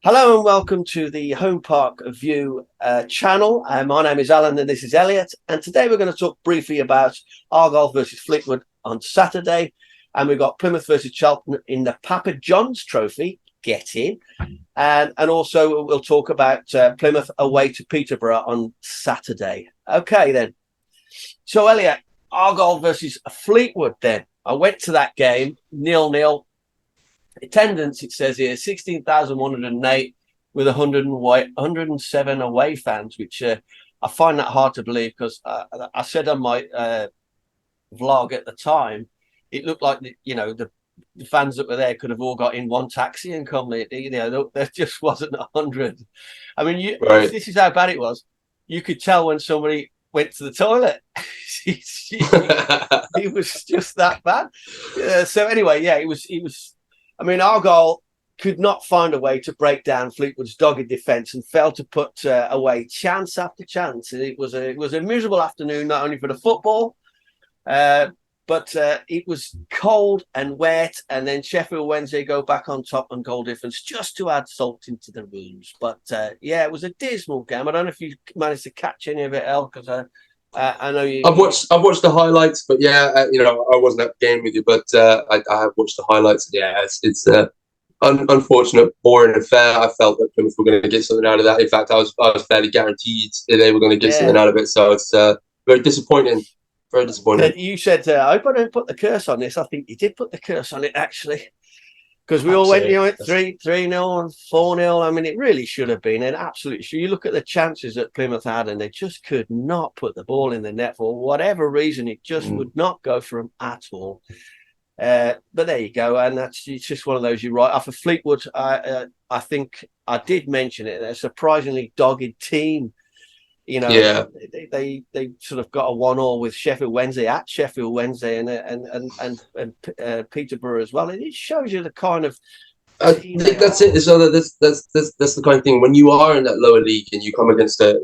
Hello and welcome to the Home Park View channel. My name is Alan and this is Elliot. And today we're going to talk briefly about Argyle versus Fleetwood on Saturday. And we've got Plymouth versus Cheltenham in the Papa John's Trophy. Get in. And also we'll talk about Plymouth away to Peterborough on Saturday. Okay, then. So, Elliot, Argyle versus Fleetwood then. I went to that game, 0-0. Attendance, it says here, 16,108 with 107 away fans, which I find that hard to believe because I said on my vlog at the time, it looked like, the fans that were there could have all got in one taxi and come. There just wasn't 100. I mean, Right. this is how bad it was. You could tell when somebody went to the toilet. It was just that bad. So anyway, yeah, it was. I mean, Argyle could not find a way to break down Fleetwood's dogged defence and failed to put away chance after chance. It was a miserable afternoon, not only for the football, but it was cold and wet. And then Sheffield Wednesday go back on top on goal difference just to add salt into the wounds. But yeah, it was a dismal game. I don't know if you managed to catch any of it, El, because I know you. I've watched the highlights, but yeah, I wasn't at the game with you, but I have watched the highlights. Yeah, it's unfortunate, boring affair. I felt that Plymouth were going to get something out of that. In fact, I was fairly guaranteed that they were going to get something out of it. So it's very disappointing. Very disappointing. You said, I hope I don't put the curse on this. I think you did put the curse on it, actually. Because we all went, 3-0 and 4-0. I mean, it really should have been an absolute. You look at the chances that Plymouth had, and they just could not put the ball in the net for whatever reason. It just would not go for them at all. But there you go, and it's just one of those. You're right. For Fleetwood, I think I did mention it. They're a surprisingly dogged team. Yeah. They sort of got a 1-1 with Sheffield Wednesday at Sheffield Wednesday and Peterborough as well. And it shows you the kind of I think that's it. So that's the kind of thing when you are in that lower league and you come against the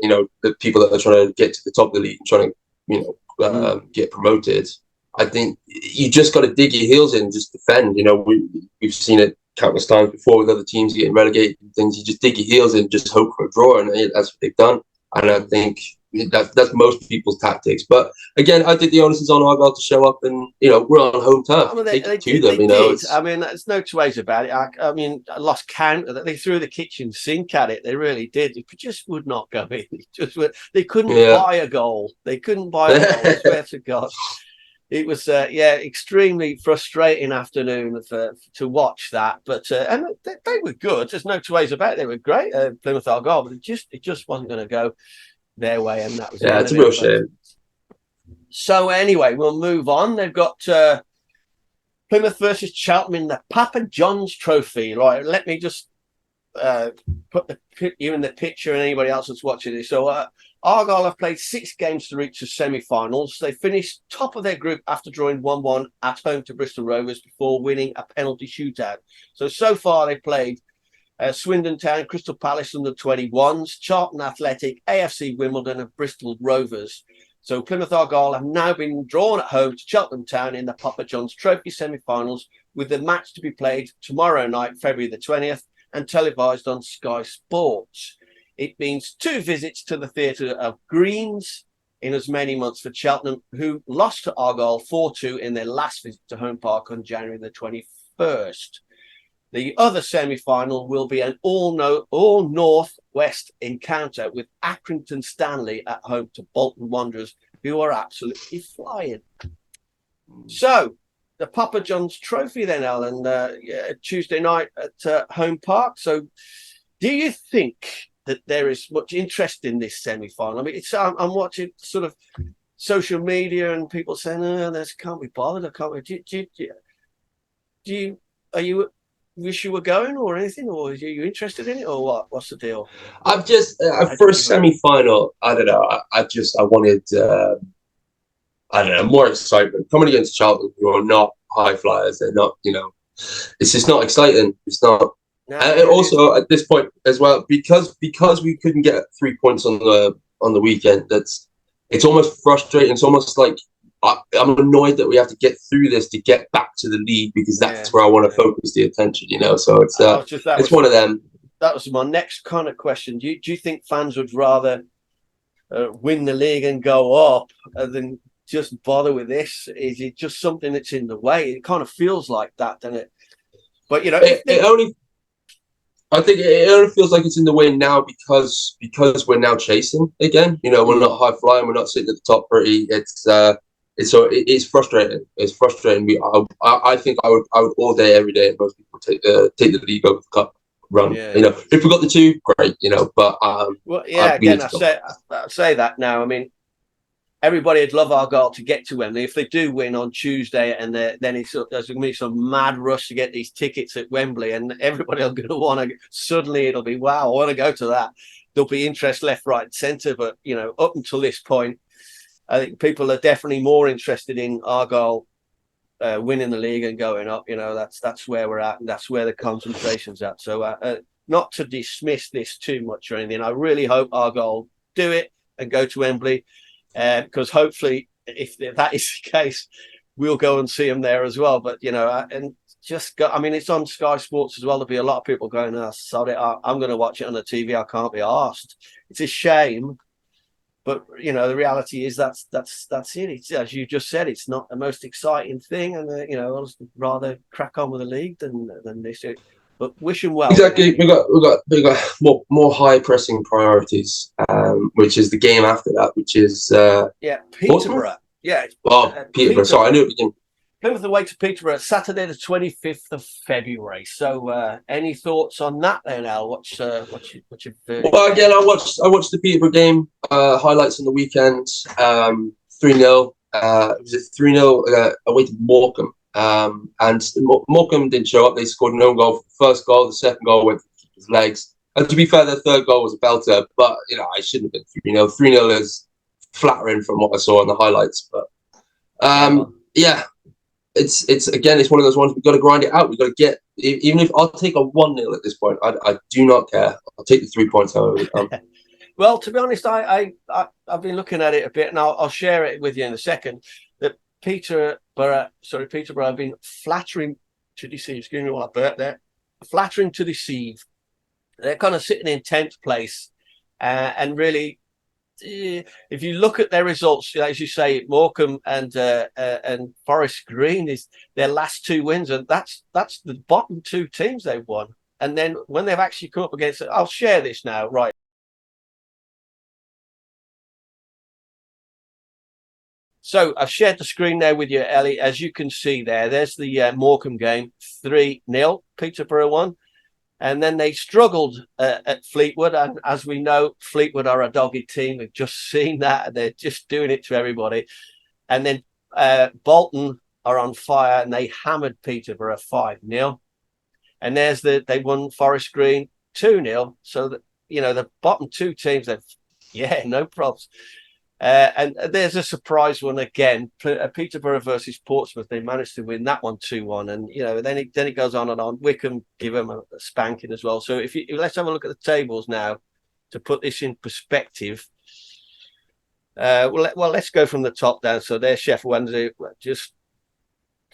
people that are trying to get to the top of the league and trying to get promoted. I think you just got to dig your heels in and just defend. We've seen it countless times before with other teams getting relegated and things. You just dig your heels in and just hope for a draw, and that's what they've done. And I think that's most people's tactics. But again, I think the onus is on Argyle to show up, and we're on home turf. I mean, they did. I mean, there's no two ways about it. I mean, I lost count. They threw the kitchen sink at it. They really did. It just would not go in. They couldn't buy a goal. They couldn't buy a goal. I swear to God. It was extremely frustrating afternoon to watch that, but and they were good. There's no two ways about it. They were great, Plymouth Argyle, but it just wasn't going to go their way, and that was it's a real shame. So anyway, we'll move on. They've got Plymouth versus Cheltenham in the Papa John's Trophy. Right, let me just put you in the picture and anybody else that's watching this. So Argyle have played 6 games to reach the semi-finals. They finished top of their group after drawing 1-1 at home to Bristol Rovers before winning a penalty shootout. So far they played Swindon Town, Crystal Palace under 21s, Charlton Athletic, AFC Wimbledon and Bristol Rovers. So Plymouth Argyle have now been drawn at home to Cheltenham Town in the Papa John's Trophy semi-finals, with the match to be played tomorrow night, February the 20th, and televised on Sky Sports. It means 2 visits to the Theatre of Greens in as many months for Cheltenham, who lost to Argyle 4-2 in their last visit to Home Park on January the 21st. The other semi-final will be an all-north-west encounter with Accrington Stanley at home to Bolton Wanderers, who are absolutely flying. So, the Papa John's Trophy then, Alan, Tuesday night at Home Park. So, do you think that there is much interest in this semi-final? I mean, I'm watching sort of social media and people saying, this can't be bothered. I can't. Are you wish you were going or anything, or are you interested in it, or what? What's the deal? I've just for a semi-final. I don't know. I wanted. I don't know, more excitement coming against Charlton, who are not high flyers. They're not. It's just not exciting. It's not. No, and also at this point as well, because we couldn't get 3 points on the weekend. It's almost frustrating. It's almost like I'm annoyed that we have to get through this to get back to the league, because that's where I want to focus the attention. So it's one of them. that was my next kind of question. Do you think fans would rather win the league and go up than just bother with this? Is it just something that's in the way? It kind of feels like that, doesn't it? But you know, I think it only feels like it's in the way now because we're now chasing again. You know, we're not high flying. We're not sitting at the top pretty. It's frustrating. It's frustrating. I think I would all day every day. Most people take the league over the cup run. Yeah. You know, if we got the two, great. You know, but well, yeah. Again, I say that now. I mean, everybody would love Argyle to get to Wembley if they do win on Tuesday, and then there's going to be some mad rush to get these tickets at Wembley, and everybody are going to want to. Suddenly, it'll be wow, I want to go to that. There'll be interest left, right, and centre, but you know, up until this point, I think people are definitely more interested in Argyle winning the league and going up. You know, that's where we're at, and that's where the concentration's at. So, not to dismiss this too much or anything, I really hope Argyle do it and go to Wembley. Because hopefully, if that is the case, we'll go and see them there as well. But you know, and just go. I mean, it's on Sky Sports as well. There'll be a lot of people going, "Oh, sod it! I'm going to watch it on the TV. I can't be arsed." It's a shame, but you know, the reality is that's it. It's, as you just said, it's not the most exciting thing, and you know, I'd rather crack on with the league than this. But wish them well. Exactly, we got more high pressing priorities, which is the game after that, which is Peterborough. Yeah, Peterborough. Sorry, I knew it began. Plymouth away to Peterborough, Saturday the 25th of February. So, any thoughts on that then, Al? What's your Well, again, I watched the Peterborough game highlights on the weekend. 3-0. It was a 3-0 away to Morecambe. And Morecambe didn't show up. They scored an own goal for the first goal. The second goal went to the keeper's legs. And to be fair, the third goal was a belter. But, you know, I shouldn't have been 3-0. 3-0 is flattering from what I saw in the highlights. But, yeah, it's again, it's one of those ones we've got to grind it out. We've got to get, even if I'll take a 1-0 at this point, I do not care. I'll take the 3 points however it comes. Well, to be honest, I've been looking at it a bit, and I'll share it with you in a second. That Peterborough have been flattering to deceive. Excuse me while I burp there. Flattering to deceive. They're kind of sitting in 10th place, and really, if you look at their results, as you say, Morecambe and Forest Green is their last 2 wins, and that's the bottom 2 teams they've won. And then when they've actually come up against it, I'll share this now, right? So I've shared the screen there with you, Ellie. As you can see there's the Morecambe game, 3-0, Peterborough won. And then they struggled at Fleetwood. And as we know, Fleetwood are a dogged team. We've just seen that. They're just doing it to everybody. And then Bolton are on fire, and they hammered Peterborough 5-0. And they won Forest Green 2-0. So, that, you know, the bottom 2 teams, no problems. And there's a surprise one again. Peterborough versus Portsmouth. They managed to win that one 2-1, and you know, then it goes on and on. Wickham give them a spanking as well. So let's have a look at the tables now to put this in perspective. Let's go from the top down. So there's Sheffield Wednesday just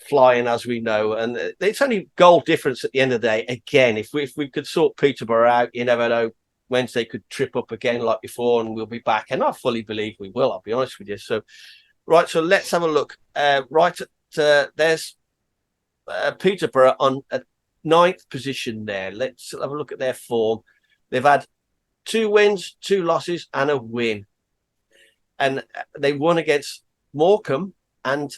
flying, as we know, and it's only goal difference at the end of the day. Again, if we could sort Peterborough out, you never know. Wednesday could trip up again like before, and we'll be back. And I fully believe we will, I'll be honest with you. So, right, so let's have a look. There's Peterborough on a 9th position there. Let's have a look at their form. They've had 2 wins, 2 losses, and a win. And they won against Morecambe and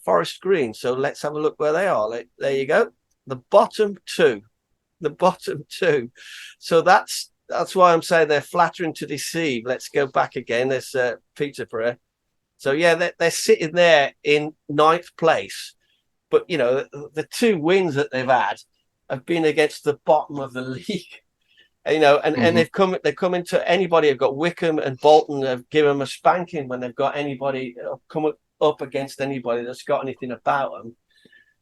Forest Green. So let's have a look where they are. There you go. The bottom 2. So that's why I'm saying they're flattering to deceive. Let's go back again. There's Peterborough. So, yeah, they're sitting there in 9th place. But, you know, the 2 wins that they've had have been against the bottom of the league. You know, and they've come into anybody. Have got Wickham and Bolton have given them a spanking when they've got anybody come up against anybody that's got anything about them.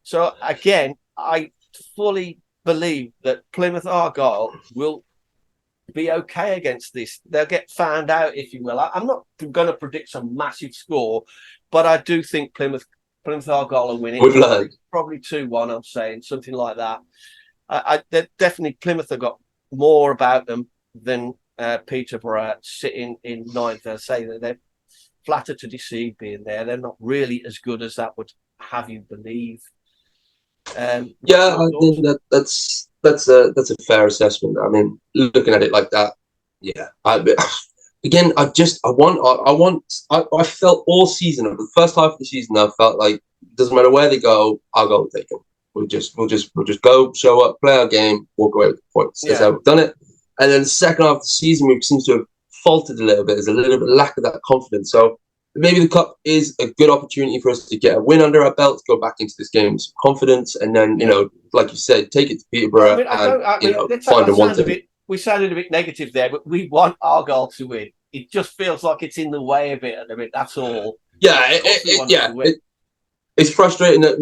So, again, I fully believe that Plymouth Argyle will be okay against this. They'll get found out, if you will. I'm not going to predict some massive score, but I do think Plymouth Argyle will win it. Probably 2-1. I'm saying something like that. Definitely Plymouth have got more about them than Peterborough sitting in ninth. I say that they're flattered to deceive being there. They're not really as good as that would have you believe. Yeah, I think that's a fair assessment. I mean, looking at it like that, yeah. Again, I felt all season, the first half of the season, I felt like it doesn't matter where they go, I'll go and take them. We'll just go, show up, play our game, walk away with the points. That's how we've done it. And then the second half of the season, we seem to have faltered a little bit. There's a little bit of lack of that confidence. So maybe the cup is a good opportunity for us to get a win under our belt, to go back into this game with some confidence, and then like you said, take it to Peterborough find a one-thing. We sounded a bit negative there, but we want Argyle to win. It just feels like it's in the way a bit at the minute. That's all. Yeah, it's frustrating that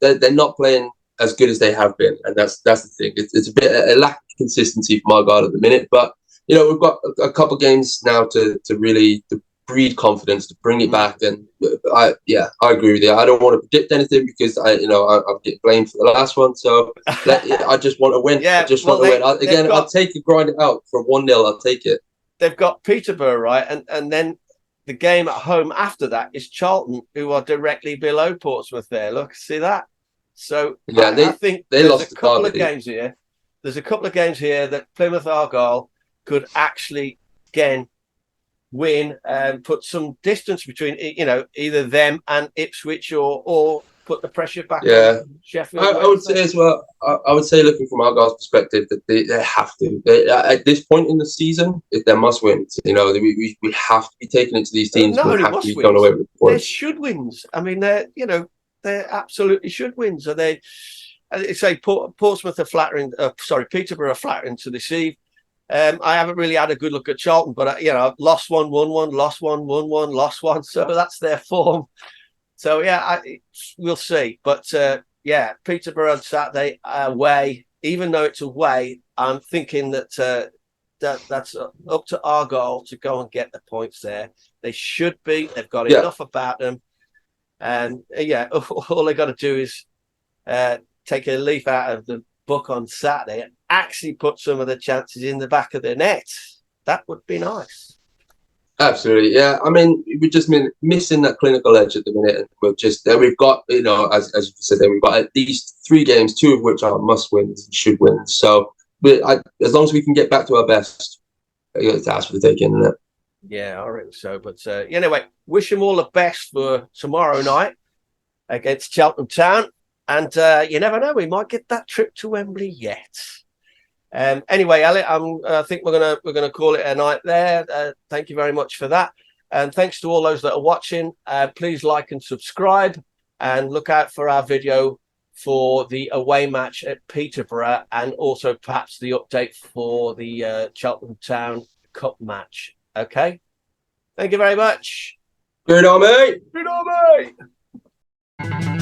they're not playing as good as they have been, and that's the thing. It's a bit a lack of consistency from Argyle at the minute, but we've got a couple of games now to really breed confidence, to bring it back. And I agree with you. I don't want to predict anything because I get blamed for the last one. So I just want to win. Yeah, I just want to win. I'll take it, grind it out for 1-0. I'll take it. They've got Peterborough, right, and then the game at home after that is Charlton, who are directly below Portsmouth. There, look, see that. So I think there's a couple of games here. There's a couple of games here that Plymouth Argyle could actually again win and put some distance between either them and Ipswich, or put the pressure back on Sheffield. I would say as well. I would say, looking from Argyle's perspective, that they have to. At this point in the season, they're must wins. We have to be taking it to these teams. We have to be going away with the points. They're should wins. I mean, they're absolutely should wins. Are they? Say Portsmouth are flattering. Peterborough are flattering to deceive. I haven't really had a good look at Charlton, but lost one, won one, lost one, won one, lost one. So that's their form. So we'll see. But Peterborough on Saturday away. Even though it's away, I'm thinking that that's up to Argyle to go and get the points there. They should be. They've got enough about them, and all they got to do is take a leaf out of the book on Saturday and actually put some of the chances in the back of the net. That would be nice. Absolutely, yeah. I mean, we've just been missing that clinical edge at the minute, and we've got, as you said, we've got at least 3 games, 2 of which are must wins and should win. So, as long as we can get back to our best, it's ask for the taking, isn't it? Yeah, I reckon so. But anyway, wish them all the best for tomorrow night against Cheltenham Town. And you never know, we might get that trip to Wembley yet. Anyway, Elliot, I think we're gonna call it a night there. Thank you very much for that, and thanks to all those that are watching. Please like and subscribe, and look out for our video for the away match at Peterborough, and also perhaps the update for the Cheltenham Town Cup match. Okay, thank you very much. Good on, mate. Good on, mate.